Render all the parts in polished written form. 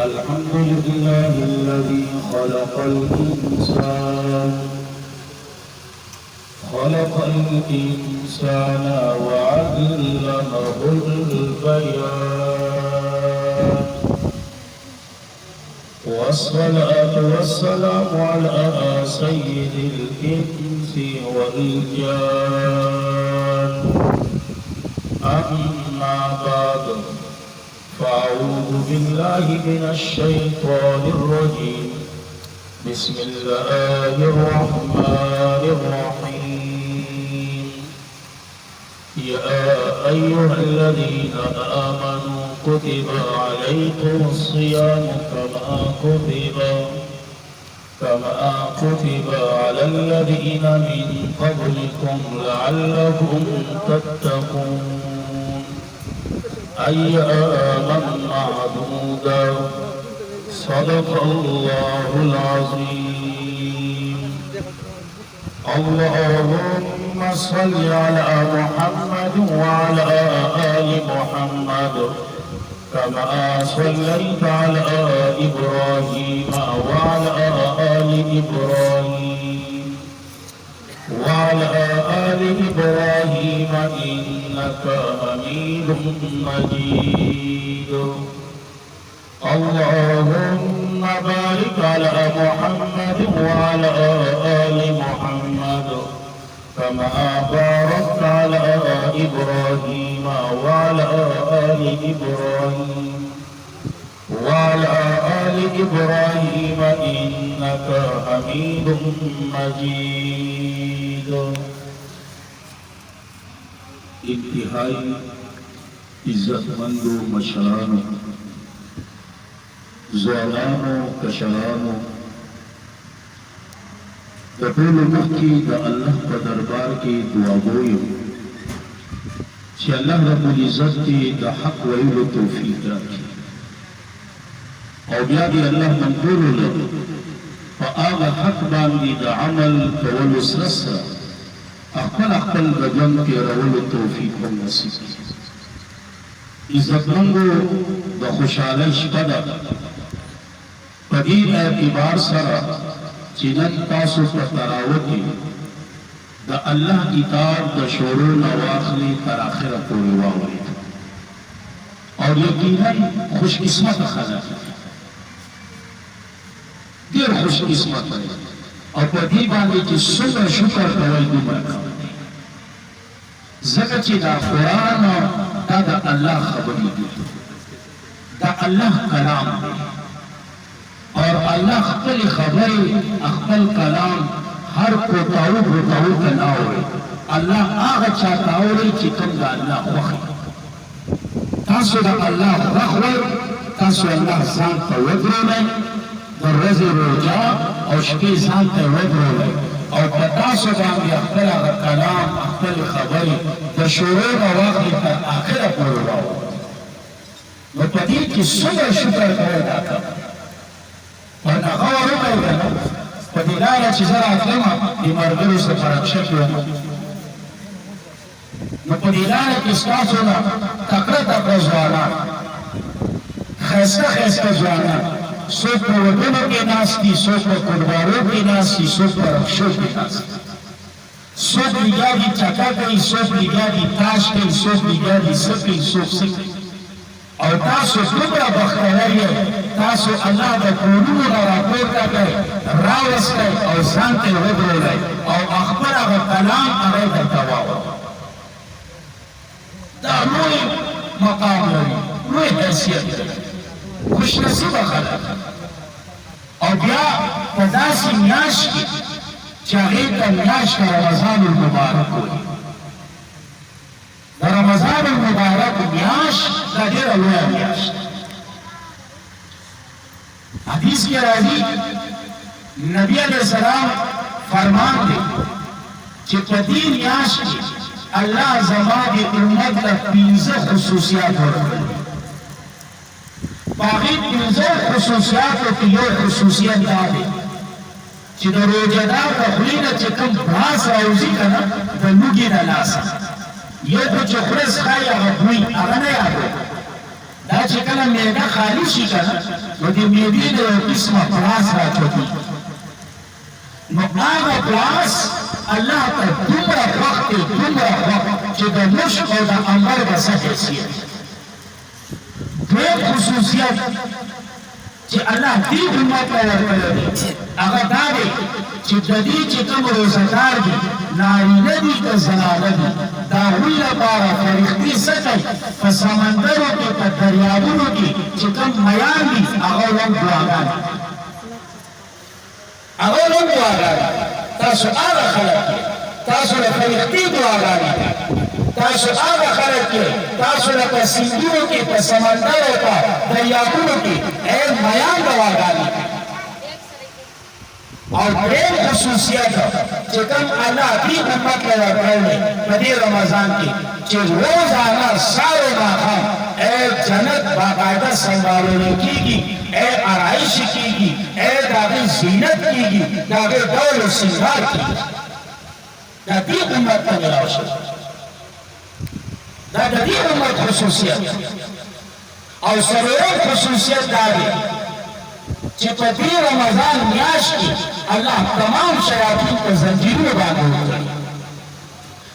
الحمد لله الذي خلق الإنسان وعلمه البيان والصلاة والسلام على سيد الإنس والجان أما بعد فأعوذ بالله من الشيطان الرجيم بسم الله الرحمن الرحيم يا أيها الذين آمنوا كتب عليكم الصيام كما كتب على الذين من قبلكم لعلكم تتقون أياما معدودة صدق الله العظيم اللهم صل على محمد وعلى آل محمد كما صليت على إبراهيم وعلى آل إبراهيم إنك حميد مجيد اللهم بارك على محمد وعلى آل محمد كما باركت على إبراهيم وعلى آل إبراهيم إنك حميد مجيد انتہائی عزت مندو مشرانو زوانانو کشرانو د ټولو مخکې د الله په دربار کې دعا غوښتو چې الله رب العزت دې د حق ویلو توفیق راکړي او بیا دې الله منظور ولري په هغه حق باندې د عمل کولو سره خپل بدن کې راولو توفیق هم نصیب عزتمندو د خوشحالۍ شپه ده په دې اعتبار سره چې نن تاسو په تراوت کې د الله کتاب د شروع نه واخلي تر اخره پورې واورئ او یقینا خوش قسمت خلک ډېر خوش قسمت او په دې باندې چې څومره شکر کوي دومره کوي ځکه چې دا قرآن دا د الله خبرې دي دا الله کلام دی اور الله خپل خبرې خپل کلام هر کوتاو ته نه اوري الله هغه چاته اوري چې کوم د الله خوښ تاسو د الله خوښ تاسو الله ځان ته ودرولئ د ورځې روژه او شپې ځان ته ودرولئ او په تاسو باندې خپل هغه کلام خپل خبرې د شروع نه واخلي تر آخره پورې راوړئ نو په دې کې څومره شکر کوئ دا کوم ورنه غور وکړئ که نه په دې لاره چې زه راتلمه د ملګرو سره پرکشه کې وم نو په دې لاره کې ستاسو نه تکړه ځوانان ښایسته ځوانان څوک په ودونو کې ناست دي څوک په قربانو کې ناست دي څوک په رخصو کې ناست دي څوک لګیا دي چکه کوي څوک لګیا دي تاش کوي څوک لګیا دي څه کوي څوک څه کوي او تاسو دومره بختور یې تاسو الله د کورونو نه راپورته کړئ راوستئ او ځان ته ودرولئ او خپل هغه کلام هغې درته واورئ دا لوی مقام لري لوی حیثیت لري خوش نصیبه خلک او بیا په داسې میاشت کې چې هغې ته میاشت د رمضان المبارک وایي د رمضان المبارک میاشت دا ډېره لویه میاشت حدیث کې راځي نبی علیه السلام فرمان دی چې په دې میاشت کې الله زما د امت له 15 خصوصیات ورکړي باقی 15 خصوصیاتو کې یو خصوصیت دا دی چې د روژهدار د خولې نه چې کوم بړاس راوځي که نه د لوږې د لاسه یو خو چې خوله څښي هغه بوی هغه نه یادوي دا چې کله معده خالي شي کنه نو د معدې د یو قسمه پلاس راچوي نو هغه پلاس الله ته دومره وخت چې د مشک او د عنبر به څه حیثیت دویم خصوصیت چې الله دې امت ته ورکړی دی هغه دا دی چې د دې چې کوم روزګار دي نارینه دي که زنانه دي د هغوی لپاره فرښتې څه کوي په سمندرو کې په دریابونو کې چې کوم میان دي هغه هم دعاګانې تاسو هغه خلک یې تاسو له فرښتې دعاګانې تاسو هغه خلک یې تاسو له په سیندونو کې په سمندرو په دریابونو کې میان دعاګانې او دریم خصوصیت چې کوم الله دې امت له ورکړی په دې رمضان کې چې روزانه سهار و ماښام جنت باقاعده سنبالول کېږي آرایش کېږي د هغې زینت کېږي د هغې ډول و سینګار کېږي دا دې امت ته میلاو شوی دا د دې امت خصوصیت او څلورم خصوصیت دا دی چې په دې رمضان میاشت کې الله تمام شیاطین په زنجیرونو باندې وتړي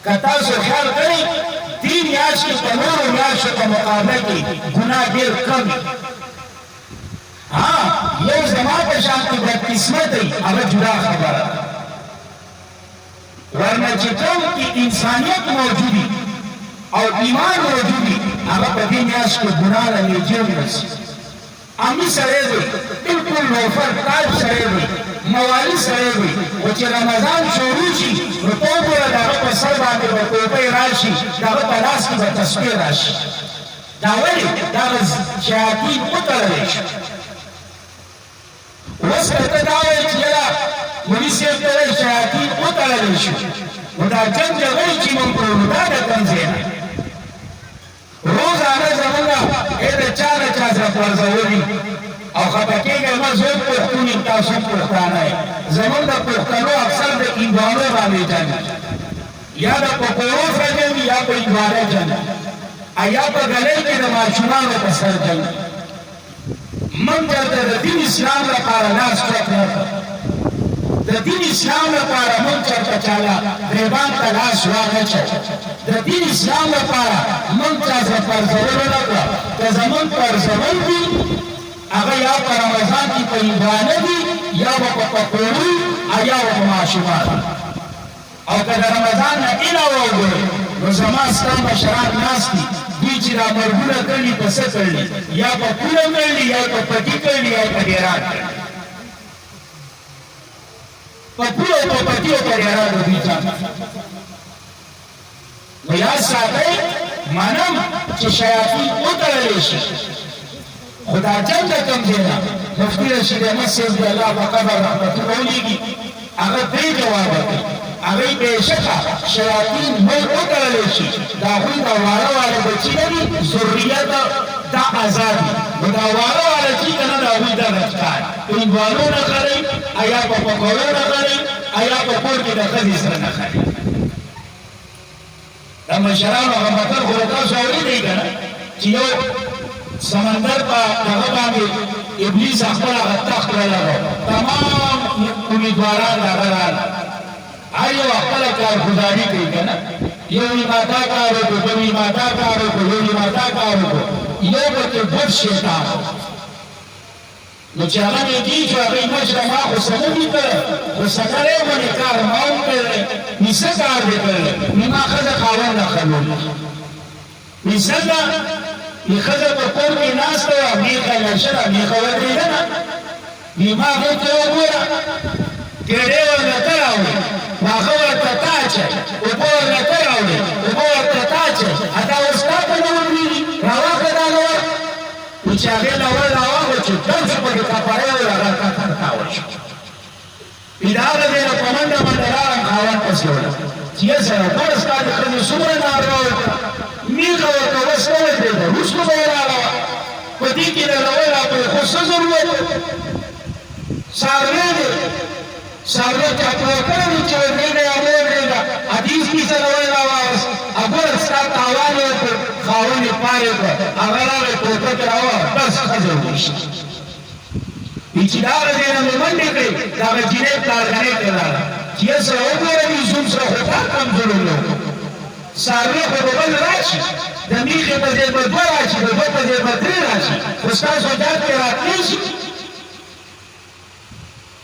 که تاسو خیال کړئ دې میاشت کې په نورو میاشتو په مقابله کې ګناه ډېر کم یو زما په شان کې بدقسمتۍ هغه جدا خبره ده ورنه چې کوم کې انسانیت موجودي او ایمان موجودي هغه په دې میاشت کې ګناه له نیجې ونیسي امی سره وي بالکل نوفر تاج سره وي موالي سره وي او چې رمضان شروع شي نو ته وګوره د هغه په سر باندې به ټوپۍ راشي د هغه په لاس کې به تسبیح راشي دا ولې دغه شیاطین وتړلی شي اوس که ته دا وایې چې یاره مولي صاحب ته وایي شیاطین وتړلی شي نو دا جنګ جګړې چې موږ کوو دا د کوم ځای نه روزانه زمونږ د چا نه چا سره پرځولي او خفه کېږئ مه زه هم پښتون یم تاسو هم پښتانه یې زمونږ د پښتنو اکثر د هندوانو باندې جنګ یا د پکوړو سره جنګ یا په هندوانه جنګ یا په ګلۍ کې د ماشومانو په سر جنګ موږ چېرته د دین اسلام لپاره لاس چوک نه کړ د دین اسلام لپاره موږ چېرته چاله ګریبان ته لاس واچوو د دین اسلام لپاره موږ چا سره پرځولو نه کړه که زموږ پرځول دي هغه یا په رمضان کې په هندوانه دي یا به په پکوړو یا به په ماشومانو او که د رمضان نه علاوه وګورئ نو زما ستا مشران ناست دي دوی چې دا مرګونه کړي په څه کړي یا په پوله کړي یا په پټي کړي یا په ډیران کړي په پوله او په پټي او په ډیرانو دوی ځان نو یاد ساتئ منم چې شیاطین وتړلی شي خو دا جنګ د کوم ځای نه مفتي رشید احمد صاحب د الله په قبر رحمتونه ولیږي هغه درې جواب ورکوي هغوی بېشکه شیاطین مړ وتړلی شي د هغوی دا واړه واړه بچي نه دي ذریت دا ازاد دي نو دا واړه واړه چې که نه د هغوی دغه ښکار په هندوانو نښلئ یا په پکوړو نښلئ یا په کور کې د ښځې سره نښلئ د مشرانو هغه متل خو له تاسو اورېدی که نه چې یو سمندر په هغه باندې ابلیس خپل هغه تخت ولګو تمام امیدواران هغه راغله هر یو خپله کارګزاري کوي که نه یو یې ما دا کار وکړو بل یې ما دا کار وکړو یو یې ما دا کار وکړو یو پکې ګډ شیطان نو چې هغه نږدې شو هغې مشره ما خو څه نه دي کړی خو څه کړی غوندې کار ما هم کړی نو څه کار دې کړی نو ما ښځه خاوند راخلولي نو څنګه نو ښځه په کور کې ناسته وه میخه لشله میخه ودرېدله نو ما هغې ته وګوره ګېډۍ ورله ته راوړې واښه ورته ته اچوې اوبه ورله ته راوړې اوبه ورته ته اچوې دا اوس تا ته نه ورېږي راواخله دا لور نو چې هغې لور راواخله چې ډم شو پکې کپړی ویل هغه تاول شو د هغه ځای نه په منډه منډه راغلم خاوند پسې وړم چې یې سره ګوره ستا د ښځې څومره ناروا وکړه میخه ورته اوس نه ودرېده وروسته به یې راغله په دې کې د لور راپرې خو څه ضرورت څاروی دی څاروی چاپلو کړی دی چې ودرېږه یا نه ودرېږه حدیث کې څه لور راواغست ګوره ستا تاوان یې وکړ خاونې پارې کړه هغه راغی ټوپک یې راوړه بس ښځه وویشته چې دا هغه ځای نه مې منډې کړې د هغه جینۍ پلارګنۍ ته راغله چې یې سره وګورم زوم سره خو تا کمزوري نه څاروي خو به بل راشي د میخې په ځای به دوه راشي د دوه په ځای به درې راشي خو ستاسو جات کې راتلی شي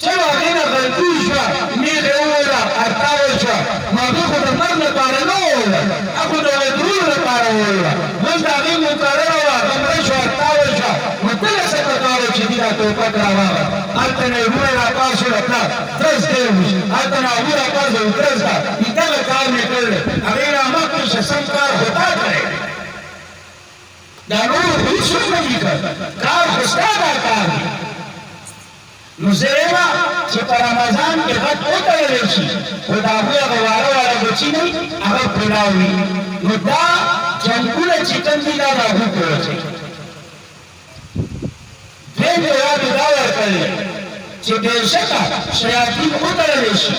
چلو هغې نه غلطي شوه میخې وویله ارتاوه شوه نو هغې خو د مرګ لپاره نه وویله هغه خو د ودرولو لپاره وویله اوس د هغې مقرره وه هغه مړه شوه ارتاوه شوه نو ته له څه پکار و چې دې دا ټوپک راواغه هلته نه یې وروڼه راپاڅوله پلار ترس دی وشي هلته نه هغوی راپاڅوله ترس ده دغه کار مې کړی هغې رامخکې شه سم کار خو تا کړی دا نورو خو هېڅوک نه دي کړی کار خو ستا دا کار دی نو زه وایم چې په رمضان کې غټ وتړلی شي خو د هغوی هغه واره واره بچي نه وي هغه پلاو وي نو دا جنګونه چې کوم دي دا د هغوی په وجه دویم جواب یې دا ورکړی چې بېشکه شیاطین وتړلی شي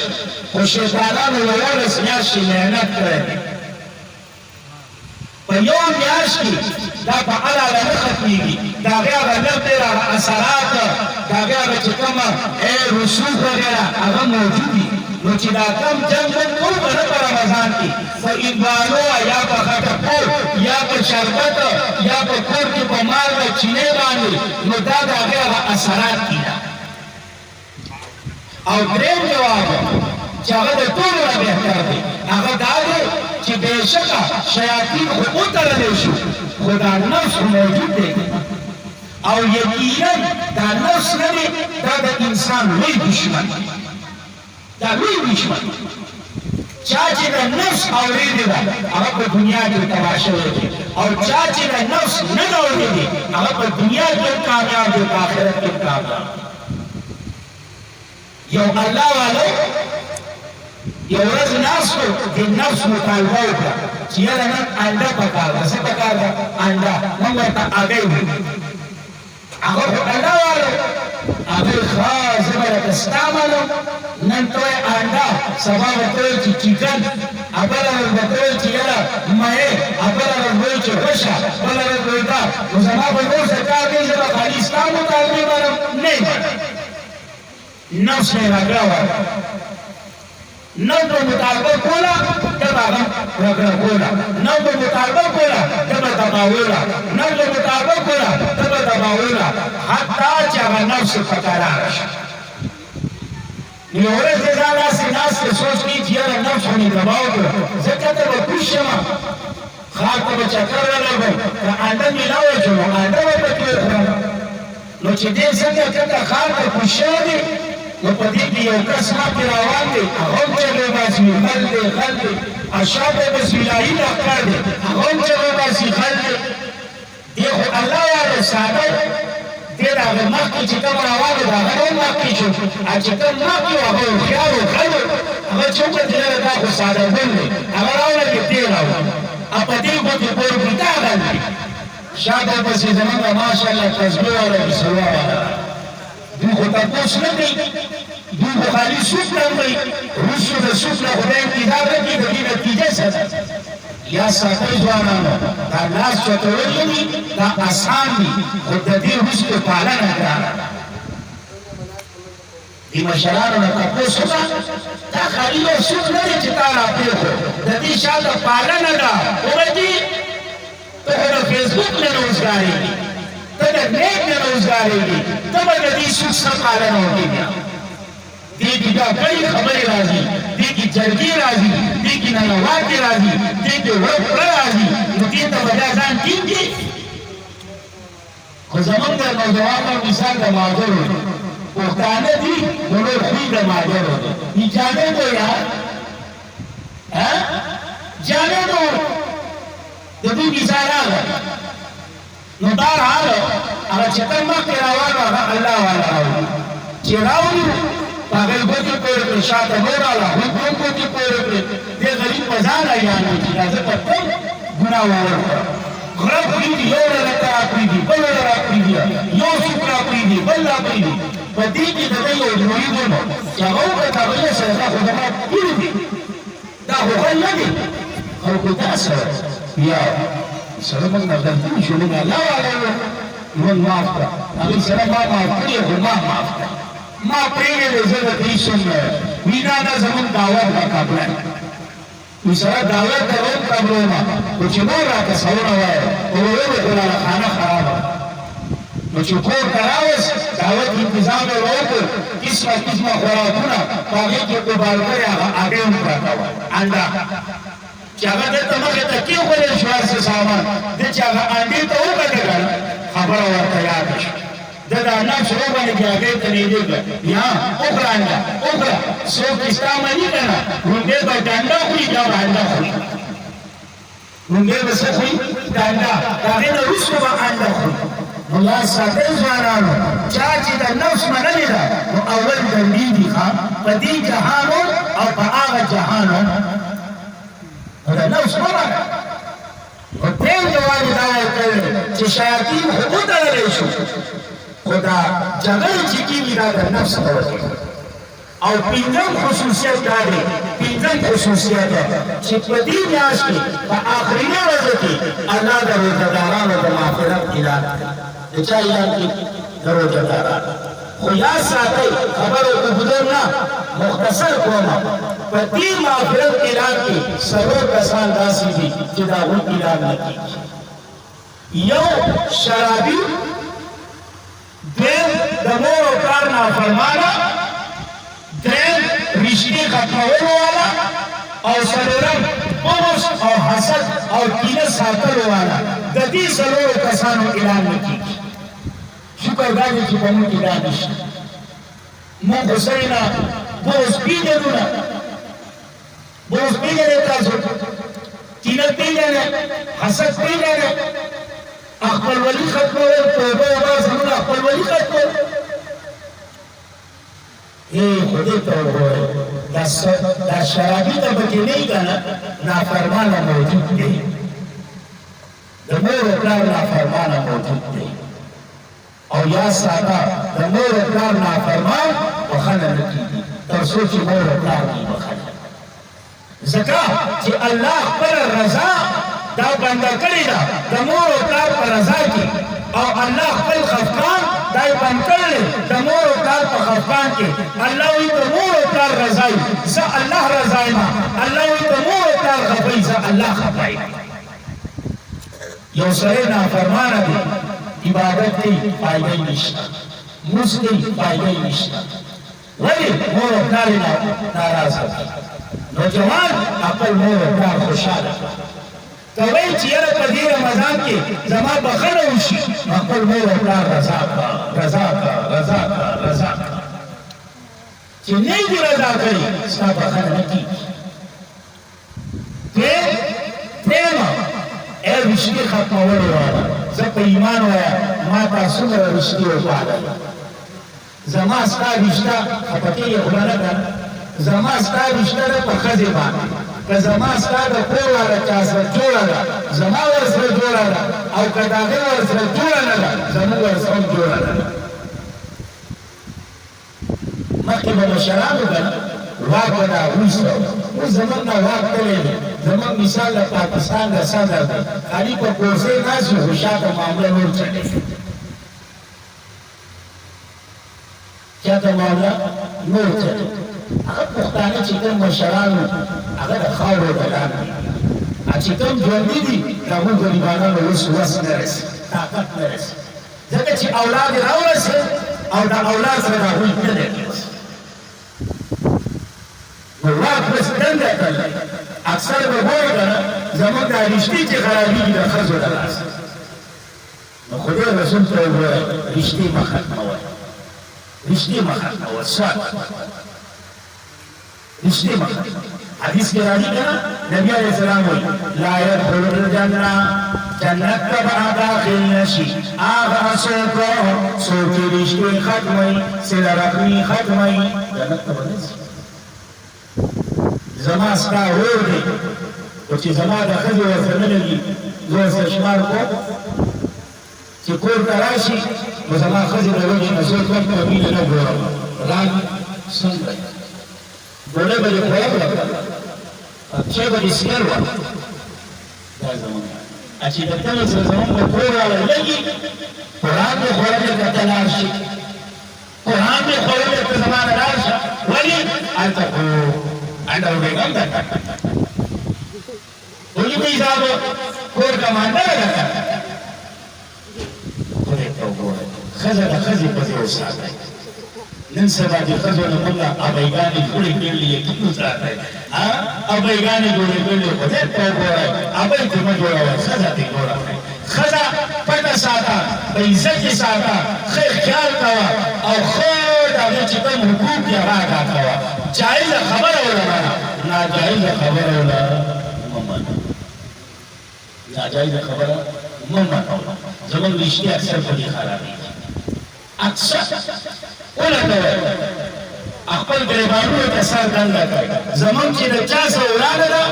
خو شیطانانو یوولس میاشتې محنت کړی دی په یو میاشت کې دا په علاله نه ختمېږي د هغې هغه لږ ډېر هغه اثرات د هغې هغه چې کومه رسوخ وغیره هغه موجود دي نو چې دا کم جنګ موږ کوو که نه په رمضان کې په هندوانو یا په خټکو یا په شربت یا په کور کې په مالګه چینې باندې نو دا د هغې هغه اثرات دي او درېیم جواب چې هغه د ټولو نه بهتر دی هغه دا دی چې بېشکه شیاطین خو وتړلی شو خو دا نفس موجود دی او یقینا دا نفس نه دی دا د انسان لوی دشمن دا لوی دشمن چا چې د نفس اورېدې ده هغه په دنیا کې تباه شوی دی او چا چې د نفس نه ده اورېدې هغه په دنیا کې هم کامیاب دی په آخرت کې هم کامیاب یو الله والو یو ورځ ناستو د نفس مطالبه وکړه چې یاره نن انډه پکار ده څه پکار ده انډه موږ ورته هګۍ وایو هغه خو انډه والو هغې ښه زه به درته ستا معلوم نن ته وایې انډه سبا به ته وایې چې چکن بله ورځ به ته وایې چې یاره مایع بله ورځ به وایې چې غوښه بله ورځ به وایې دا نو زما به نور څه کار دی زه به خالي ستا مطالبې منم نه یې منم نفس نه یې راکړه ورکړه نو به مطالبه کوله ته به هغه رګړه کوله نو به مطالبه کوله ته به دباوله نو به مطالبه کوله ته به دباوله حتی چې هغه نفس په قراره شي نو یو ورځ یې ځان داسې ناست دی سوچ کوي چې یاره نفس خو مې دباو کړه زه کته به کوز شمه ښار ته به چکر ولګم که انډه مې نه وچو نو انډه به پکې وخورم نو چې دې څنګه کته ښار ته کوز شوی دی نو په دې کې یو کس مخکې روان دی هغه هم چغې باسي خل دی خل دی اشابه بسم اللهي لښکر دی هغه هم چغې باسي خل دی دی خو الله والا ساده دی د هغه مخکې چې کوم روان دی د هغه هم مخکې شو چې کوم مخکې و هغه هوښیار و خل و هغه چې وکړه یاره دا خو ساده ګل دی هغه راوړه دی راوړه په دې ګوتې پورې پرتا غل دی شاته پسې زمونږ ماشاءالله تسبیح والا بسلوا والا دوی خو تپوس نه کوي دوی خو خالي سوق نه کوي وروسته د سوق نه خدای انتظار نه کوي د دې نتیجه څه ده یا ساتئ ځوانانو دا لاس چتول دي دا آسان دي خو د دې وروسته پالنه ګرانه ده دې مشرانو نه تپوس وکړه دا خالي یو سوق نه دی چې تا راپرېښو د دې شاته پالنه ده وبدي ته خو د فیسبوک نه روزګارېږي ته د نیټ نه روزګارېږي ته به د دې سوق څخه پالنه وکړې بیا دې کې دا بلې خبرې راځي دې کې جرګې راځي دې کې ننواتې راځي دې کې وړه راځي نو دې ته به دا ځان ټینګي خو زمونږ د نوجوانو مثال د ماجرو دی پښتانه دي نو نور خوی د ماجرو دی جانې دو یار جانې دو د دې مثال راغی نو دا راغله هغه چې کوم مخکې روان و هغه الله والا راوړي چې راوړي په هغې ګوتې پورې کړې شاته نور راغله هم ګوتې پورې کړې دې غریب په ځان ایانو چې دا زه په کوم ګناه وورکړم غره پرېږدي یو رته راپرېږدي بل راپرېږدي یو څوک راپرېږدي بل راپرېږدي په دې کې د ده یو مرید و چې هغه وکړه هغه یې سره دا خو زما پیر دي دا خو غل نه دی خلکو دا سره بیا سره موږ نه غلطي شو موږ الله والا موږ معاف کړه هغې سره ما معاف کړې خو ما معاف کړه ما پرېږدې زه د دې شم وینا دا زموږ دعوت به قبله وي سره دعوت ته روم قبلومه خو چې نور راته سرونه وایه خو ویل یې ګلانه خانه خرابه نو چې کور ته راوست دعوت انتظام یې وکړ قسمه قسمه خوراکونه په هغې کې قبال کړې هغه اډې هم پرته وه انډه چې هغه دلته مخې ته کېښودل شو هر څه سامان ده چې هغه انډې ته وکته کړه خبره ورته یاده شوه ده دا نفس وبنې چې هغې ته نږدې کړه یا وکړه انډه وکړه څوک چې ستا مني که نه لومړی به ډنډه خوري بیا به انډه خوري لومړی به څه خوري ډنډه د هغې نه وروسته به انډه خوري نو یاد ساتئ ځوانانو چا چې د نفس منلې ده نو اول ډنډې دي ښه په دې جهان او په هغه جهان نو د نفس مه منه خو درېیم جواب یې دا ورکړی چې شیاطین خو وتړلی شو خو دا جګړې چې کېږي دا د نفس په وجه او پنځم خصوصیت دا دی پنځم خصوصیت چې په دې میاشت کې په آخري ورځو کې الله د روژهدارانو د مغفرت اعلان د چا اعلان کې د روژهدارانو خو یاد ساتئ خبره اوږده نه مختصر کومه په دې مغفرت اعلان کې څلور کسان داسې دي چې د هغوی اعلان نه کېږي یو شرابي دویم د مور او پلار نافرمانه درېیم رشتې ختمولو والا او څلورم بغض او حسد او کینه ساتلو والا د دې څلورو کسانو اعلان نه کېږي شکر دا دی چې په موږ کې دا نشته موږ خو سړي نه بغض پېژنو نه بغض پېژنئ تاسو کینه پېژنئ حسد پېژنئ خپلولي ختمول توبه وباسمونه خپلولي ختمول خدای ته وګورئ دا شرابي ته پکې نه وي که نه نافرمانه موجود دی د مور و پلار نافرمانه موجود دی او یا ساته د مور و پلار نافرمان بخښنه نه کېږي تر څو چې مور و پلار وي بخښنه ځکه چې الله خپله رضا دا بنده کړې ده د مور و پلار په رضا کې او الله خپل خفقان دا یې بند کړی د مور و پلار په خفقان کې الله وایي د مور و پلار رضا یم زه الله رضا یم الله وایي د مور و پلار خفه یم زه الله خفه یم یو سړی نافرمانه دی عبادت کوي فایده یې نشته لمونځ کوي فایده یې نشته ولې مور و پلار یې ناراضه دي نوجوان خپل مور و پلار خوشحاله که وایي چې یاره په دې رمضان کې زما بخښنه وشي نو خپل مور او پلار رضا کړه رضا کړه رضا کړه رضا کړه چې نه دې رضا کوي ستا بخښنه نه کېږي درېیمه ای رشتې ختمولو والا زه په ایمان وایم ما تا څومره رشتې وپاللې زما ستا رشته خفه کېږې خو نه ده زما ستا رشته ده په ښځې باندې که زما ستا د کور والا چا سره جوړه ده زما ورسره جوړه ده او که د هغې ورسره جوړه نه ده زموږ ورسره هم جوړه نه ده مخکې به مشرانو که نه واک به د هغوی سره اوس زموږ نه واک تللی دی زموږ مثال د پاکستان د صدر دی خالي په کورسۍ ناست وي خو شاته معامله نور چلېږي چاته معامله نور چلېږي هغه پښتانه چې کوم مشران وو هغه د خاورو د لاندې چې کوم ژوندي دي د هغو غریبانانو اوس وس نه رسي طاقت نه رسي ځکه چې اولاد یې راورسېد او د اولاد سره د هغوی نه دی رسي نو واک بس دنده کړی اکثر به ګورو که نه زموږ دا رشتې چې خرابېږي د ښځو د لاسه نو خدای رسول ته وګورئ رشتې مه ختموئ رشتې مه ختموئ سوال رشتې مه ختموئ حدیث کې راځي که نه نبي علیه السلام وایي لا يدخل الجنه جنت ته به داخل نشي هغه څوک چې رشتې ختموي صله رحمي ختموي جنت ته به نه ځي زما ستا ورور دی خو چې زما د ښځې ورسره نه لګي زه ورسره شمار کوم چې کور ته راشي نو زما ښځې د وجې نه زه ټول ته مینه نه ګورم رانګ څنګه ډوډۍ به دې خوړه کړه چای به دې سکر وه دا زمونږ چې د کله سره زمونږ په کور راولګي قرآن مې خوړلی که ته لاړ شي قرآن مې خوړلی که زما نه لاړ شه ولې هلته خو انډه وډېږم درته ولې کوي صاحب کور کمانډر ده که خدای ته وګورئ ښځه د ښځې پسې وساتئ نن سبا د ښځو نه موږ ابایګانې جوړې کړلې یقین وساتئ ابایګانې جوړې کړلې خدای ته وګورئ ابۍ ته مه جوړوئ ښځه ته جوړه کړئ ښځه پټه ساته په عزت یې ساته ښه خیال کوه او ښه د هغې چې کوم حقوق دي هغه ادا کوه جایزه خبره وله منه ناجایزه خبره وله مه منه ناجایزه خبره مه منه زموږ رشتې اکثر په دې خرابېږي اکثر ولټوئ خپل ګریبانونو ته سر دنده کړئ زموږ چې د چا څه ورانه ده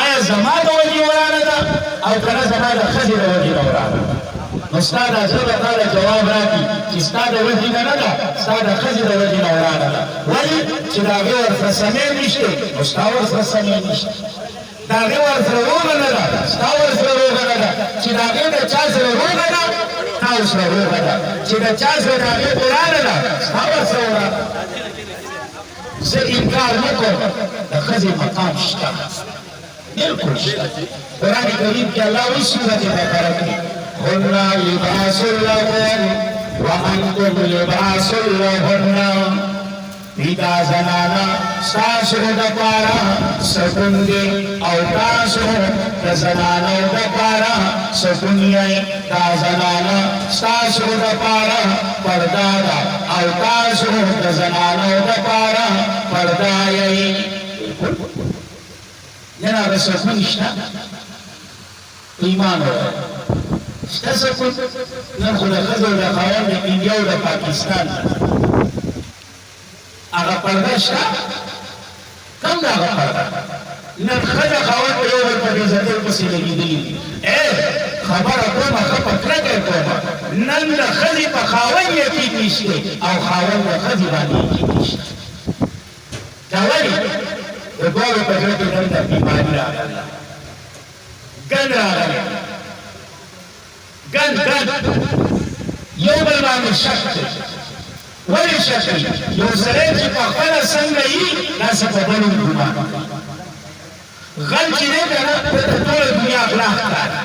آیا زما د وجې ورانه ده او که نه زما د ښځې د وجې نه ورانه ده نو ستا دا زړه به تا له جواب راکړي چې ستا د وجې نه نه ده ستا د ښځې د وجې نه ورانه ده ولې چې د هغې ورسره سمې نشته نو ستا ورسره سمې نشته د هغې ورسره روغه نه ده ستا ورسره روغه نه ده چې د هغې د چا سره روغه ده ستا ورسره روغه ده چې د چا سره د هغې ورانه ده ستا ورسره ورانه زه انکار نه کوم د ښځې مقام شته بالکل شته قرآن کریم کې الله وایي سورت بقره کې هن لباس لکم وانتم لباس لهن دا زنانا ستاسو دپاره سکون دی او تاسو د زنانو دپاره سکون یې دا زنانا ستاسو دپاره پرده ده او تاسو د زنانو دپاره پرده یې جناب سکون شته ایمان وایي شته سکون نن خو د ښځو د خاوند د انډیا او د پاکستان هغه پرده شته کم ده هغه پرده نن ښځه خاوند په یو بل په بېزتۍ پسې لګېدلي دي خبره کومه ښه په کلکه یې کومه نن د ښځې په خاوند یقین نشته او خاوند د ښځې باندې یقین نشته دا ولې د دواړو په زړه کې دلته بیماري راغله ګند راغلی ګند یو بل باندې شک دی ولې شک دی یو سړی چې په خپله څنګه وي داسې په بل هم ګمان غل چې دی که نه دلته ټوله دنیا غلا ښکاري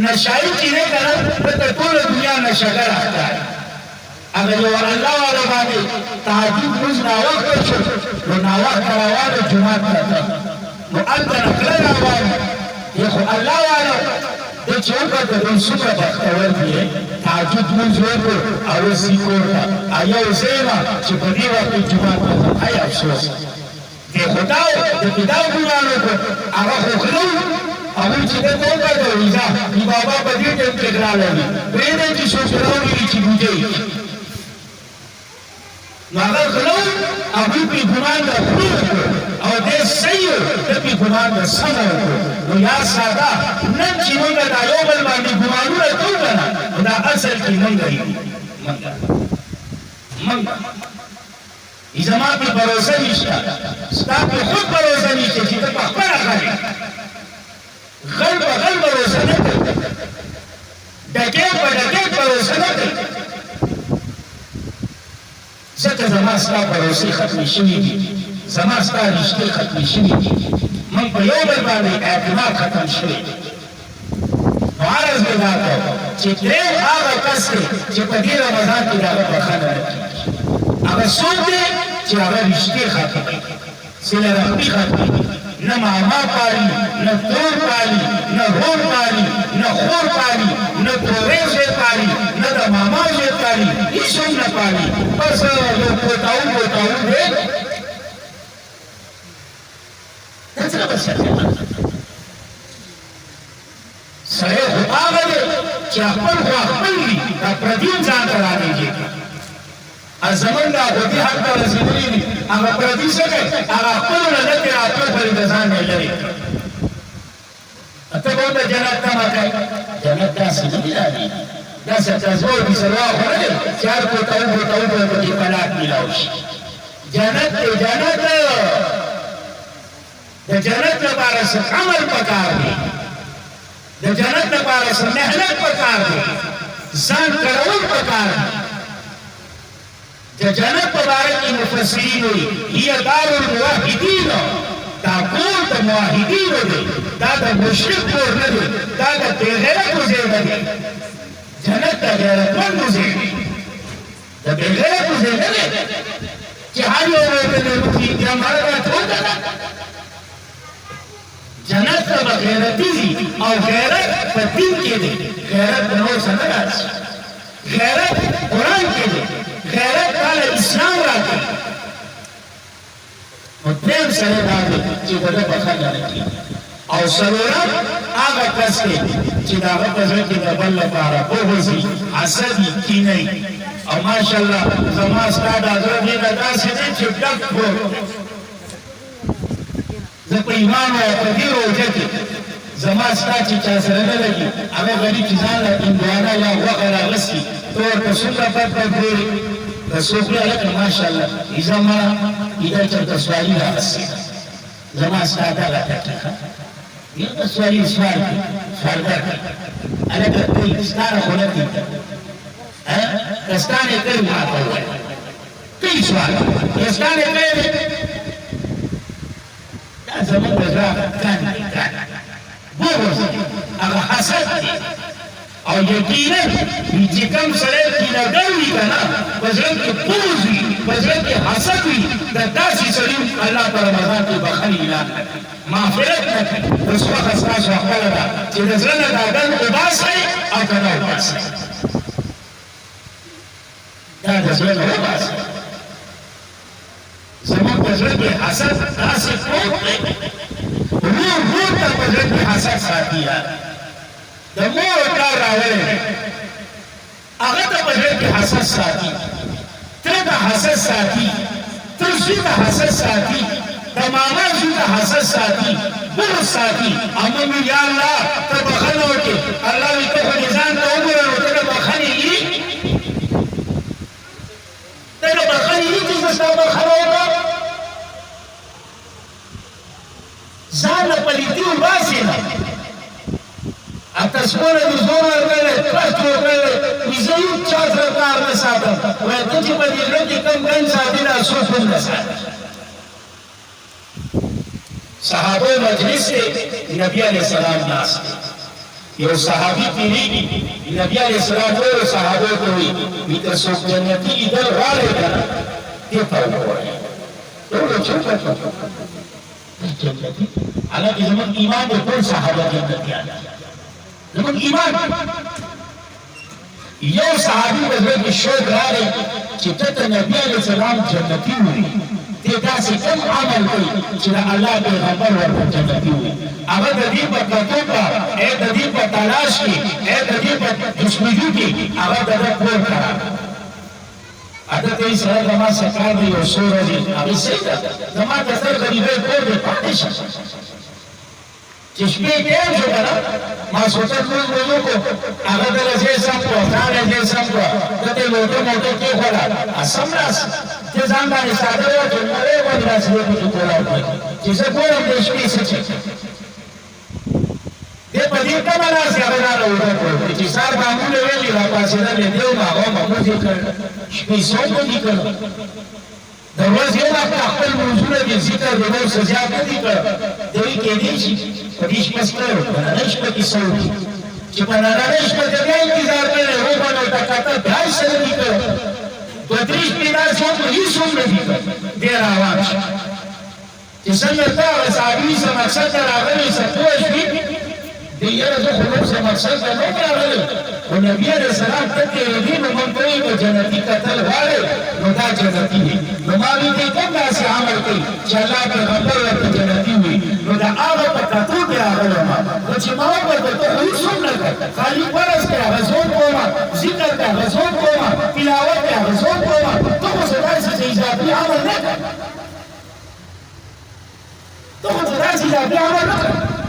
نشایي چې دی که نه دلته ټوله دنیا نشهګره ښکاري اگر یو الله والا باندې تهجد لمونځ ناوخته شو نو ناوخته روانه جومات ته ته نو هلته نه غله راوالي دی خو الله والا دی چې وکړه دوی څومره بختور دي تهجد لمونځ وکړو او اوس یې کور ته یو ځای وه چې په دې وخت کې جومات ته ځم ای افسوس دی خو دا د کې دا ګمان وکړو هغه خو غله هغوی چې ده ته وکړه ویزا ای بابا په دې ټیم کې ګرالی وي پرېږدئ چې څوک راوړي چې بوجۍ نو هغه غلو هغوی پرې ګمان د خولو وکړو او دی صحیح ده پرې ګمان د سمه وکړو نو یا ساده نن چې موږ دا یو بل باندې ګمانونه کوو که نه نو دا اصل کې موږ یو موږ زما پرې بروسه نشته ستا پرې خود بروسه نشته چې ته پخپله غل یې غل په غل بروسه نه کوي ډکیت په ډکیت بروسه نه کوي ځکه زما ستا بروسې ختمې شوي دي زما ستا رشتې ختمې شوي دي موږ په یو بل باندې اعتماد ختم شوی دی نو عرض مې دا کوم چې درېیم هغه کس دی چې په دې رمضان کې د هغه بښنه نه کېږي هغه څوک دی چې هغه رشتې ختموي صله رحمي ختموي نه ماما پالي نه ترور پالي نه ورور پالي نه خور پالي نه ترورې زوی پالي نه د ماما زوی پالي هېڅ هم نه پالي بس یو پوتاون دی دا څنګه به سړی خو هغه دی چې خپل خوا خپل وي دا پردي هم ځان ته رانږدې کړي زمونږ دا غوټې حق ته رسېدلي دي هغه پردي څه کوي هغه خپلو نه لکې راتلو پرې د ځان نه لرې کړي ته به ورته جنت تمه کوې جنت داسې نه دي راځي داسې تصور بېسروا خو نه دی چې هر کوټه به پکې پلاټ میلاو شي جنت دی جنت د جنت لپاره څه عمل پکار دی د جنت لپاره سم محنت پکار دی ځان کړول پکار دی د جنت په باره کې مفسرین وایي هي دار الموحدین دا کور د موحدینو دی دا د مشرک کور نه دی دا د بېغیرتو ځای نه دی جنت د غیرتمندو ځای دی د بېغیرتو ځای نه دی چې هر یو ورته وکړي یا مړه راته وکړه جنت ته به غیرتي ځي او غیرت په دین کې دی غیرت د نور څه نه راځي غیرت قرآن کې دی غیرت تعالی اسلام راکړي نو درېیم سړی دا دی چې د ده بخښنه نه کېږي او څلورم هغه کس دی چې د هغه په زړه کې د بل لپاره بغض وي حسد وي کینه وي او ماشاءالله زما ستا دا زړه ډېره داسې دی چې ډک کړو زه په ایمان او په دې روژه کې زما ستا چې چا سره نه لګي هغه غریب چې ځان له هندوانه یا غوښه راغوښتي ته ورته څومره بد بد ګورې د څوک بیا لکه ماشاءالله زما ایده چېرته سوالي راغوښتې ده زما ستا دغه ټکه یو د سوالي سوال کړي سوالګر کړي هلکه کوي ستا نه خو نه کوي که ستا نه کوي ما ته ووایه کوي سوال که ستا نه کوي دا زموږ د زړه ګند دی ګند بغض دی هغه حسد دی او یقینا چې کوم سړی کینهګر وي که نه په زړه کې بغض وي په زړه کې حسد وي د داسې سړي الله په رمضان کې بخښنې اعلان کړي مغفرت نه کوي اوس وخت ستاسو خپله ده چې د زړه نه دا ګند وباسئ او که نه وباسئ دا د زړه نه وباسئ زموږ په زړه کې حسد داسې پروت دی ورور ته په زړه کې حسد ساتي د مور کار راولی دی هغه ته په زړه کې حسد ساتي تره ته حسد ساتي تر زوی ته حسد ساتي د ماما زوی ته حسد ساتي بغض ساتي اما مې یا الله ته بخښنه وکړې الله وایي ته خو دې ځان ته وګوره نو ته د بخښنې یې ته د بخښنې یې چې زه ستا بخښنه وکړم ځان له پلیتي وباسې نه تسمونه دې زور ورکړی ترس ورکړی وایي زه هېڅ چا سره کار نه ساتم وایي ته چې په دې زړه کې کوم ګند ساتي دا څوک هم نه ساتي صحابه مجلس دی نبي علیه السلام ناست دی یو صحابي تېرېږي نبي علیه السلام ټولو صحابو ته وایي وایي که څوک جنتي لیدل غواړئ که نه دې ته وګورئ ټولو چوپه جنتي حالانکې زموږ ایمان د ټول صحابه جنتیان زموږ ایمان یو صحابي په زړه کې شوق راغی چې ته ته نبي علیه السلام جنتي وایي دې داسې کوم عمل کوي چې د الله پیغمبر ورته جنتي وایي هغه د دې په کتو په د دې په تلاش کې د دې په جستجو کې هغه د ده کور ته راغی هغه ته یې سره زما څه کار دی یو څو ورځې هغې صحیح ده زما د سر غریبۍ کور دی پاتې شه چې شپې ټیم شو که نه ماسخوتن لمونځ مې وکړو هغه دله ځای سم کړو ځان یې ځای سم کړو ده ته یې لوټه موټه کېښوده سم راست چې ځان باندې ساده وکړو نری غوندې داسې وکړو کولاو کړي چې زه ګورم د شپې څه چې دې په دې تمه ناست هغه راله اوبه کړو چې سهار معمول یې ویلي راپاڅېدل یې دی نو هغه مموز یې کړ شپې څوک به دي کړو د ورځ یو وخت خپل منځونه دي ذکر د نور څه زیات نه دي کړی د وایي کېدی شي په دې شپه ستړی و په ننۍ شپه کې څه وکړي چې په ننۍ شپه کې بیا انتظار کړی روبه نو ته کتل بیا یې څه نه دي کړی دوه درې شپې داسې وکړو هېڅ هم نه دي کړی دی روان شه چې څنګه ته هغه صحابي څه مقصد ته راغلی څه پوه شوې د یاره زه خو نور څه مقصد ته نه یم راغلی خو نبي علیه السلام ته تېرېدي نو موږ ته وایي که جنتي کتل غواړئ نو دا جنتي دی نو ما وایي دی کوم داسې عمل کوي چې الله پیغمبر ورته جنتي وایي نو د هغه په کتو کې راغلی ما نو چې ما وکړل ته خو هېڅ هم نه کړ خالي فرض دی هغه زه هم کومه ذکر دی هغه زه هم کومه تلاوت دی هغه زه هم کومه ته خو څه داسې څه اضافي عمل نه کړ ته خو څه داسې اضافي عمل نه کړ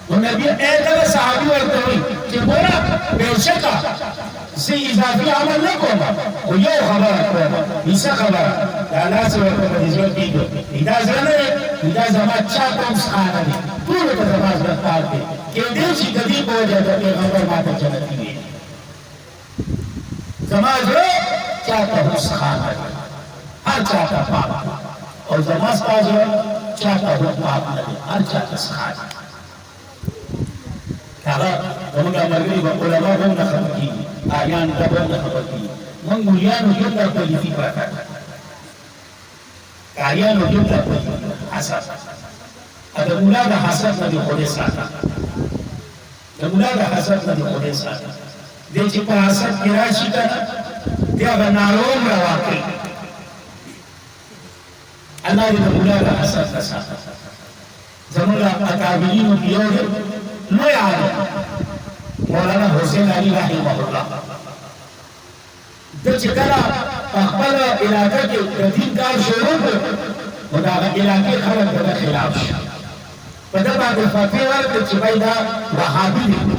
نو نبی دغه صحابي ورته وایي چې ګوره بېشکه زه اضافي عمل نه کوم خو یو خبره کوم ایسا خبر دا اللہ سے وقت مدیزوت کی گو ادا زرنے ادا زمان چاہتا ہم سخانا دی پورے کا زمان زرطار دی کہ دل چی قدیم ہو جائے تو پیغمبر ماتا جنتی ہے زمان زرنے چاہتا ہم سخانا دی ہر چاہتا پاپ اور زمان زرنے چاہتا ہم پاپ دی ہر چاہتا سخانا کہا زمان مرگری با علماء ہم نخبر کی آیان دبوں نخبر کی من مولیانو جمله پلیتی پاتا کاریانو جمله پلیتی حسد ادا مولا دا حسد ندی خود ساتا دا مولا دا حسد ندی خود ساتا دی چی پا حسد کراشی کنا دی اگا ناروم رواقی اللہ دی دا مولا دا حسد ساتا زمولا اکابلینو بیوگی نوی آدم مولانا حسین علی رحمہ اللہ دل چکلا اخبر علاقہ کے قدیم کار شروع پر مداغا علاقے خلق دا خلاف شا پدا بعد فتح ورد چپای دا وحابی دی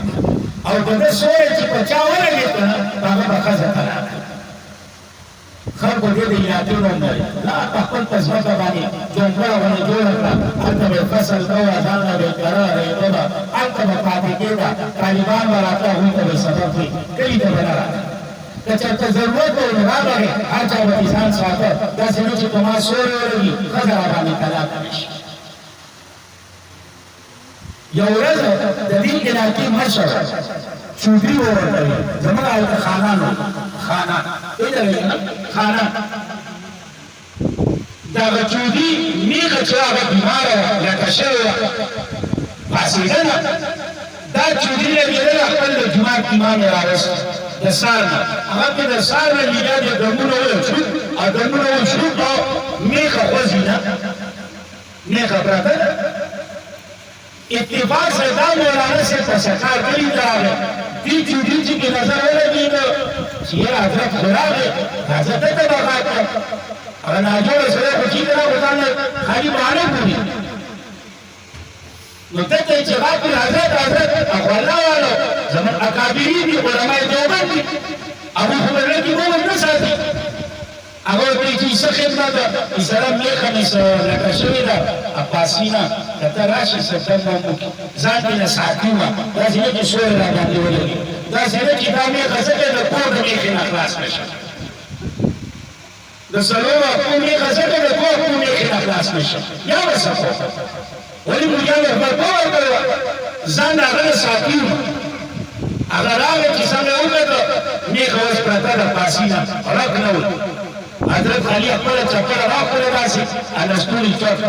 او دا سورے چی پچاولا لیتا باغا بخزا طلاق خلق دے دا علاقے رندر لا تخبر تزمکہ بانی جنبرا ونی جورکا انتا بے فصل دوا دانا بے قرار ایدبا انتا بے پاتی کیدا طالبان براتا ہوتا بے سبب دی کئی دا بنا رہا کچھتا ضرورت ہو نگاہ بگے ہر چاہ وطیزان ساتا دا سنو چی کما سوری ورگی خزر آبانی طلاق نش یو رز دا دین علاقی مرشد چودری ورگی زمان آیتا خانانو خانان ایتا گئی خانان دا چودری میخ چراغ بیمار لکا شر پاسیدنا دا چودری لگی دل اقبل جماعت ایمان راوست دا سارنا اگر که دا سارنا لیگا دی دمون اول شروع دمون اول شروع با میخ خوزینا میخ براتا اتفاق سے دا مولانا سے پسکار کلی دراغے دی چودری چی کی نظر ولگی دا چیر حضرت خراغے حضرت تباقات کا اگر ناجور سرے خوچی درہ بتانا خالی بانے پوری نتتے چغات پر حضرت اخوالا والا زمن اکابری دی علماء دیوبند دی ابو خبرنے کی بولن نساتی اگر تیچی اسا خدمت اسلام میخن اسا لکشوی دا اپاسینا کتا راشی سبتن ممکی زان دینا ساتیوما دا زینے کی سور را باندی ولگی دا زینے کی دا میخن سکے دا کور دا میخن اخلاص نشا دا سلوما کور میخن سکے دا کور میخن اخلاص نشا یا بسکو ولی مجھے اخبر باور کروا زان اگر ساتیوما اگر آگے کسا میں اوگا تو نیک ہوش پرتا دا پاسینا رک نو حضرت علی اکبر چپر راک کرے باسی انستوری چوک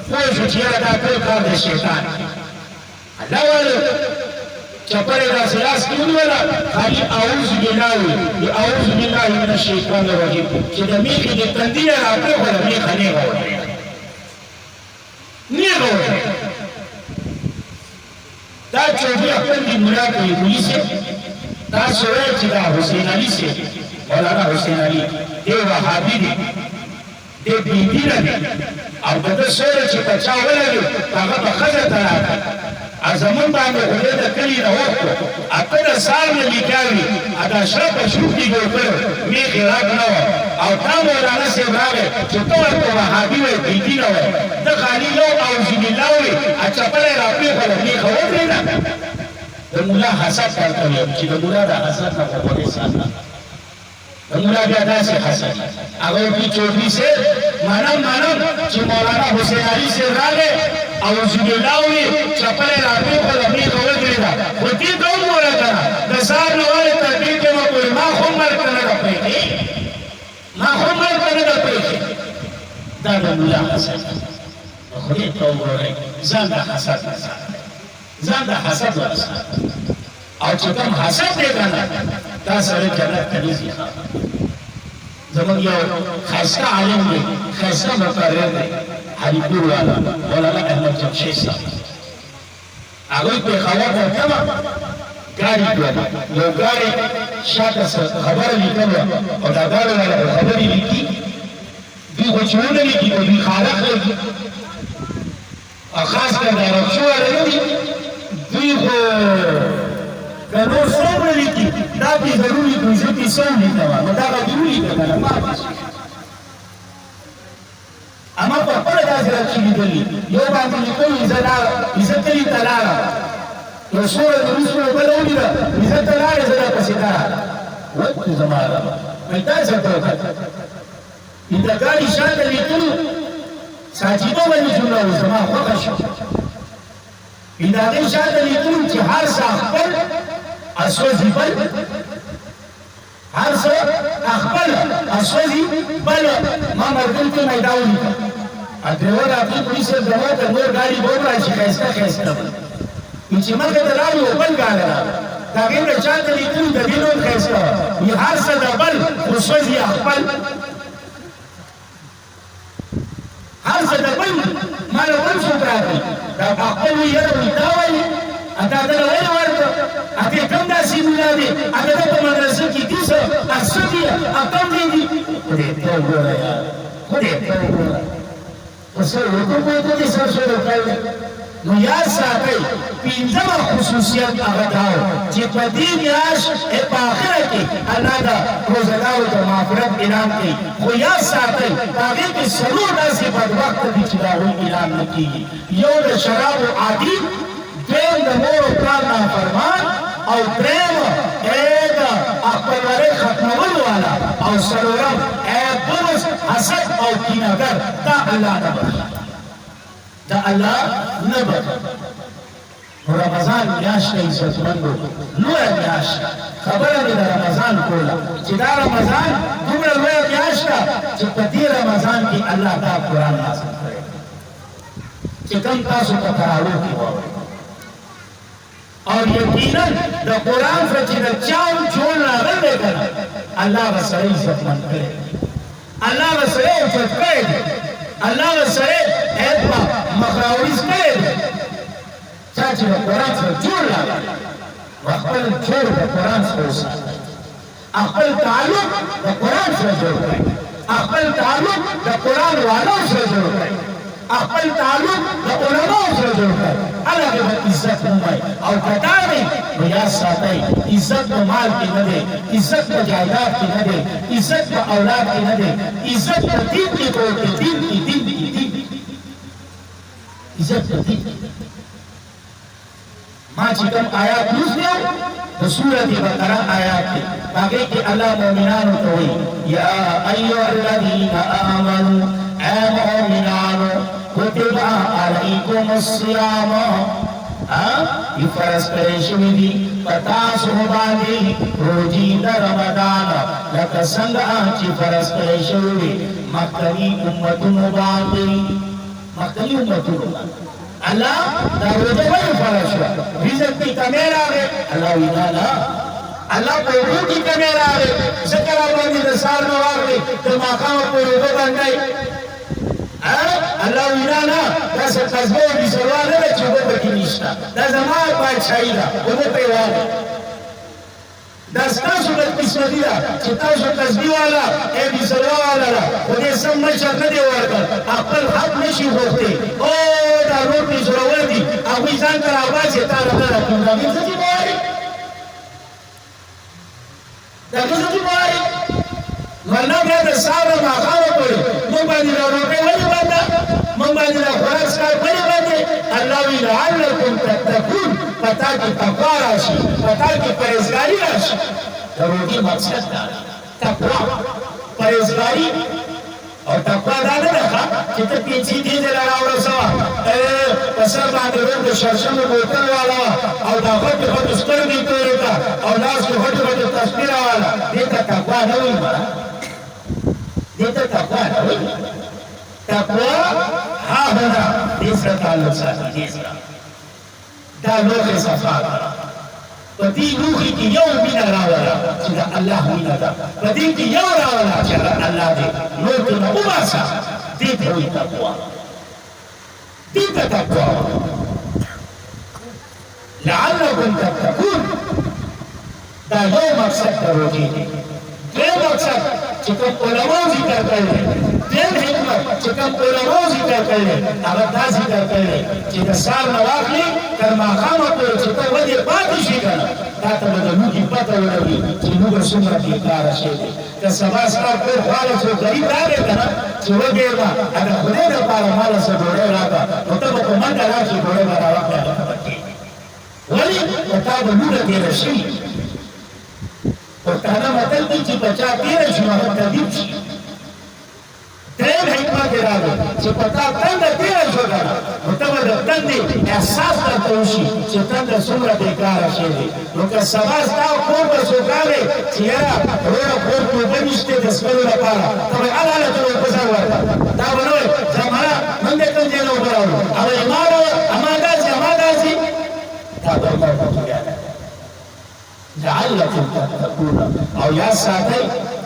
کوئی شچیرہ دا کل کار دے شیطان اللہ والے چپر راسی راس کیوں والا خالی اعوذ باللہ اعوذ باللہ من الشیطان الرجیم کہ دا میخی دے تندیر راکے ہوئے میخا نیگا ہوئے نیگا ہوئے دا چوبی اپن کی ملا کوئی ہوئی سے دا سوئے چدا حسین علی سے مولانا حسین علی دے وحابی دی دے بیدی لگے اور بدا سوئے چی پچاوے لگے تاگا بخزر تراتا ازمون باندے ہوئے دا کلی نوک کو اپنا سال میں لکھاوی ادا شرف شروع کی گو کرو میخی راک نو اور تا مولانا سے براغے چھتو اپنا وحابی وے بیدی نوے دا خالی لو اعوذ باللہ وے اچھا پلے راپی خلق میخا ہوت لینا دا مولا حسد کرتا ہوئے چی دا مولا دا حسد نا خوبولی سانا دا مولا بیادا سے حسد اگر کی چوبی سے مانم چی مولانا حسین علی سے راگے اعوذ باللہ وے چپلے راپی خلق میخا ہوت لینا ہوتی دو مولا کرا دا سار نوالے تربیل کے مکوئی ما خمر کرنے دا پیٹی ما خمر کرنے دا پیٹی دا مولا حسد خودی توبو رہی زان دا حسد نسا زان دا حسد ورسا اور چکم حسد دے گانا دا سر جنت کنیزی خواب زمان یو خیسکا عالم دے خیسکا مقرر دے حری پور والا مولانا احمد جمشید صاحب آگوی پہ خواب ورکما گاڑی دولا یو گاڑی شاکا خبر لکھا اور دا گاڑی والا خبری لکھی بھی خوچون لکھی تو بھی خالق لکھی خاص کر رکشو والے دوی خو کنور سوم لکی دا بھی ضروری کوئی زیتی سوم لکھا نو دا ضروری کنا ما لیدلی یو باندې لیکلو عزت کلي ته لاړه یو سوره د روسو بله ولیده عزت ته لاړې زه دا پسې ته وکړو زما ربه وایي دا څه ته وکړه هندګانې شاته لیکلو ساجیده باندې جمله وه زما خوښه شوه د هغې شاته لیکلو چې هر څه خپل اسوځي بل هر څه خپل اسوځي بل ما ملګري ته مې دا ولیکل ډریور راځي پولیس صاحب زما ته نور ګاډي به وراشي ښایسته ښایسته چې مخې ته راغلو بل ګاډی راغی د هغې نه چاته لیکلي د دې نوم ښایسته وي هر څه د بل خو سوځي خپل هر څه د بل ما له بل څوک راغی دا خپل وي یاره وي دا وایي دا دله ولې ورکړه هغې کوم داسې ملا دی هغه ده په مدرسه کې دي څه څه دي کم دی دي خدای ته وګوره یار خدای ته وګوره اوس وکړو په دې سر شروع کړی نو یاد ساتئ پنځمه خصوصیت هغه دا و چې په دې میاشت په آخره کې الله د روزګارو د مغفرت اعلان کوي خو یاد ساتئ په هغې کې څلور داسې بدبخته دي چې د هغوی اعلان نه کېږي یو د شرابو عادي دویم د مور او پلار نافرمان او دریم د خپلوالۍ ختمولو والا او څلورم بغض حسد او کینهګر دا الله نه بخښي دا الله نه بخښي رمضان میاشت عزتمندو لویه میاشت خبره مې د رمضان کوله چې دا رمضان دومره لویه میاشت ده چې په دې رمضان کې الله دا قرآن نازل کړی چې کوم تاسو په تراویح کې واورئ اور یقینا د قرآن سره چې د چا هم جوړ راغلی دی که نه الله به سړی عزتمند کړی الله به سړی اوچت کړی دی الله به سړی عیب به مخراوریز کړی دی چا چې د قرآن سره جوړ راغلی نو خپل جوړ د قرآن سره وساتئ خپل تعلق د قرآن سره جوړ کړئ خپل تعلق د قرآن والو سره جوړ کړئ خپل تعلق د علماو سره جوړ کړئ هغه به عزت ومومئ او که دا دی نو یاد ساتئ عزت په مال کې نه دی عزت په جایداد کې نه دی عزت په اولاد کې نه دی عزت په دین کې پروت دی دین کې دین کې دین عزت په دین ما چې کوم آیات لوستي د سورۃ بقره آیات دی هغې کې الله مؤمنانو ته وایي یا ایها الذین آمنوا اے مؤمنانو کتب علیکم الصیام یہ فرض کرے شوی دی پتاسو باندې روزی د رمضان لکه څنګه چې فرض کرے شوی مخکنی امتونو باندې الله دا روزه ولې فرض شوه رزق کې کمی راغی الله وایي نه نه الله په اوبو کې کمی راغی ځکه راباندې د سهار نه واخلې د ماښامه پورې اوبه بندئ الله وینا نه دا څه قصبه او بسلوا نه ده چې اوبه پکې نشته دا زما بادشاهي ده اوبه پرې واخلئ دا ستاسو بدقسمتي ده چې تاسو قصبي والا بسلوا والا ده خدای سم مشر نه دی ورکړ خپل حق نشي غوښتی او دا نور پرې زورور دي هغوی ځان ته راباسي تا راته راکړي دا هغې څه ذمهواري دا هغې څه ذمهواري نو الله بیا د سهار نه ماښامه پورې موږ باندې دا روټۍ ولې بنده موږ باندې دا خوراک څښاک ولې بندې الله وایي لعلکم تتقون په تا کې تقوا راشي په تا کې پرهیزګاري راشي د روټۍ مقصد دا تقوا پرهیزګاري او تقوا دا نه ده چې ته پیسې دې ځای راورسوه په سر باندې روټ د شرشمو بوتل والا او دا غټې غټې سترګې تورې کړه او لاس کې غټې غټې تسبیح راواله دې ته تقوا نه وایي بړه دې ته تقوا نه وایي تقوا هاهنا دې سره تعلق ساتي دې سره دا لوښې صفا کړه په دې لوښي کې یو مینه راوله چې د الله مینه ده په دې کې یو راوله چې الله دې نور ته نه وباسه دې ته وایي تقوا دې ته تقوا لعلکم تتقون دا یو مقصد د روژې دی دویم مقصد چکم علماء ذکر کرے دین حکمت چکم علماء ذکر کرے اگر دا ذکر کرے چی دا سال نواقلی تر ماقام پر چکر ودی پاتی شی کرنا تا تا بدنو کی پتا ودی چی نوگر سمرا کی کارا شیدے تا سبا سکار پر خوالا چو غریب دارے کنا چی ودی ما اگر خودے دا پارا مالا سے دوڑے راتا مطلب کو من دا راکی دوڑے برا وقت ہے ولی تا بدنو تیرے شی اور کہنا مطلب کی چی بچا تیرے شی محمد تدیب شی تین حکمت ارادو چی پتا تند تیرے شو کرنا مطلب تند احساس کرتا ہوشی چی تند سمرا بیکارا شیدے لکہ سباز تاو کور پر سوکالے چی یرا روڑا کور کو بنشتے دسکلو لپارا تبای اللہ تو پسر ورکا تا بنوئے زمارا مندے کن جیلو براؤ او امارو امادازی تا برمار کو گیا لعلکم تتقون او یا ساتھ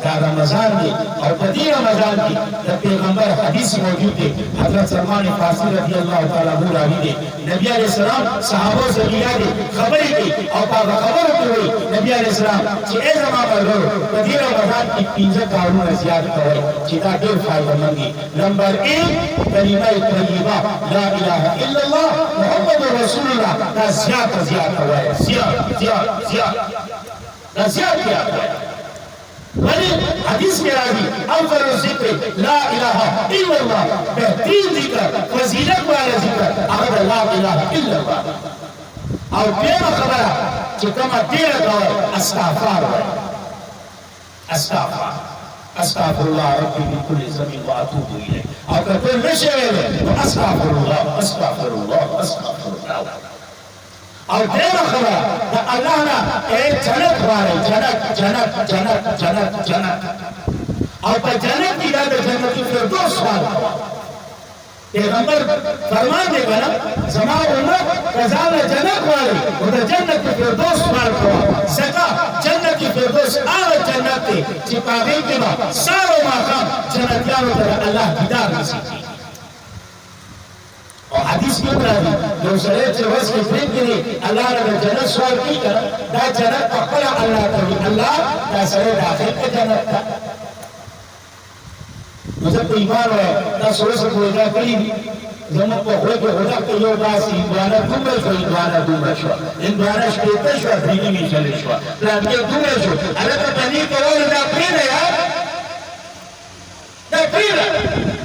دا رمضان دی اور پدی رمضان کی دا پیغمبر حدیث موجود ہے حضرت سلمان فارسی رضی اللہ تعالیٰ عنہ راوی دے نبی علیہ السلام صحابہ سے لیا دے خبری کی اور پاک خبر کی ہوئی نبی علیہ السلام چی اے زمان پر گھر پدی رمضان کی پینزہ کارون زیاد کرے چی دا دیر فائدہ مندی نمبر 1 کلمہ طیبہ لا الہ الا اللہ محمد رسول اللہ دا زیاد ہوئے زیاد کیا ہے ولی حدیث میں آگی افضل ذکر لا الہ الا اللہ بہترین ذکر فضیلت والا ذکر اگر لا الہ الا اللہ اور دیم خبرہ چکمہ دیر دور استغفار استغفر اللہ ربی من کل زمین و اتوب الیہ اور کہتے ہیں نشے تو استغفر اللہ اور دیم خبر دا اللہ نا ایک جنت وارے جنت اور پا جنت کی دادا جنتی فردوس وارا پیغمبر فرمان دے گا نا زمان امت قضال جنت وارے وہ دا جنت فردوس وارا سکا جنت فردوس آغا جنت تے چپاگئی کے بعد سارو ماقام جنتیانو در اللہ دیدار نصیب اور حدیث کیوں رہا جو سرے چوز کے فریم کے لئے اللہ نے جنت سوال کی کرا دا جنت اقلا اللہ تبی اللہ دا سرے داخل کا جنت تھا مجھے تو ایمان ہے دا سرے سے کوئی جا کری زمان کو ہوئے کہ ہوتا کہ یہ باسی اندوانا دومر شو اندوانا دومر شو اندوانا شکیتا شو دینی میں چلے شو لانکہ دومر شو اللہ تا تنی کرو دا پھر ہے یار دا پھر ہے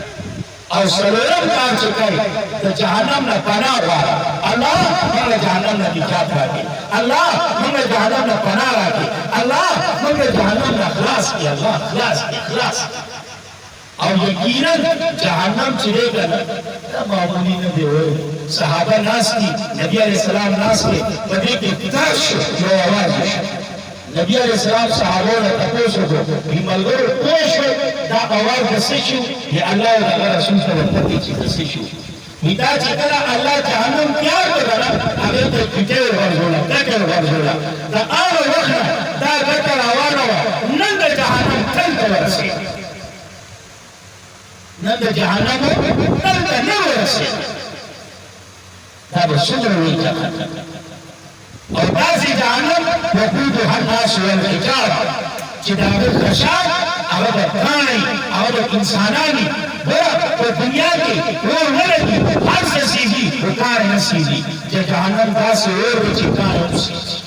اور سلورم کام چکے تو جہنم نہ پناہ وارا اللہ منگا جہنم نہ نجات راکی اللہ منگا جہنم نہ پناہ راکی اللہ منگا جہنم نہ خلاص کی اللہ خلاص کی اور یقیناً جہنم چلے گا نا معمولی نہ دے ہوئے صحابہ ناس کی نبی علیہ السلام ناس کے بدے کے ترش جو آواز نبی علیہ السلام صحابوں نے تپوس کو بھی ملگر پوش دا آواز دسشو یہ اللہ و اللہ رسول صلی اللہ علیہ وسلم دسشو میتا چکلا اللہ جہنم پیار کرنا اگر تو کٹر ورزولا دا آر وقنا دا گتر آوانا نند جہنم تلت ورسے نند جہنم تلت نورسے دا بسندر ہوئی جہنم اور بعضی جہنم وقودها الناس والحجارة جداب خشاب عوض کانی عوض انسانانی وہ دنیا کی وہ ولدی ہر سے سیزی وہ کار نسیزی جہنم دا سے اور بچی کان اسیزی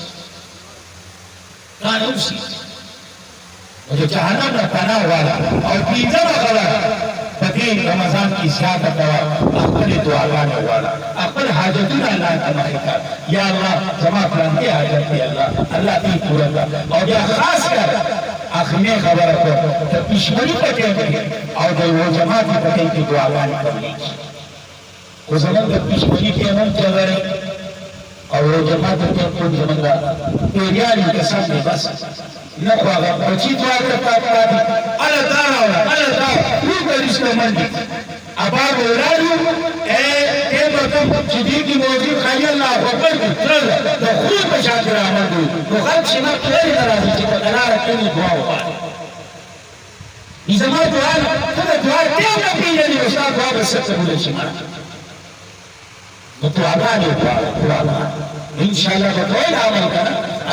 وہ جہنم نہ پناہ والا اور بیدم خبر بدین رمضان کی زیادہ دوا اقبل دعاگانے والا اقبل حاجتون اللہ کا محکار یا اللہ جمع کرنگے حاجت دی اللہ تی پورا کر اور یا خاص کر اخمی خبر کو تو پشمنی پکے گئے اور جو وہ جماعتی پکے کی دعاگانے کرنی وہ زمان کا پشمنی کے امام چل رہے اور وہ جماعت کے خود زمان کا پیریانی کے سامنے بس نقوہ گا بچی دعا کرتا دی اللہ دارا روح کا رشتہ مندی ابار ورادو اے برکم جدید کی موجود خیلی اللہ وقت کی ترل تو خود بشاکر آمد ہوئی تو خلق شمار کلی نرازی چکا قرار کنی دعا ہوا یہ زمان دعا خود دعا تیم نبی یعنی بشاہ دعا بسکت بولے شمار تو آبانی دعا انشاءاللہ بطوئل عمل کرنا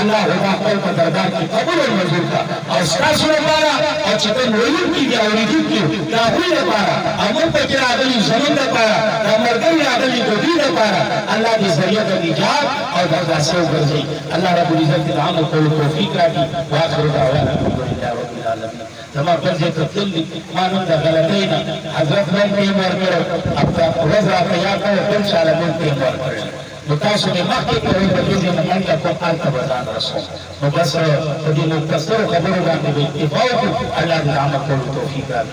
الله هدا خپل په دربار کې قبول او منظور کا او تاسو لپاره او چې کوم ویل کی دی اوریدونکو دا وی لپاره امر په کې راغلي زمون لپاره دا مرګي راغلي د دې لپاره الله دې ذریعہ د نجات او د تاسو ګرځي الله رب العزت دې عمل کولو توفیق راکړي واخر دعوانا الحمدلله رب العالمین زما پر دې تطل مانو د غلطینا حضرت نن دې ورکړو اب وزرا تیار کړو ان شاء الله مونږ دې ورکړو نو تاسو دې مخکې کوي په دې نه منځه کوم حال ته وزن رسو نو بس په دې مختصر خبرو باندې اتفاق الله دې عمل کولو توفیق راکړي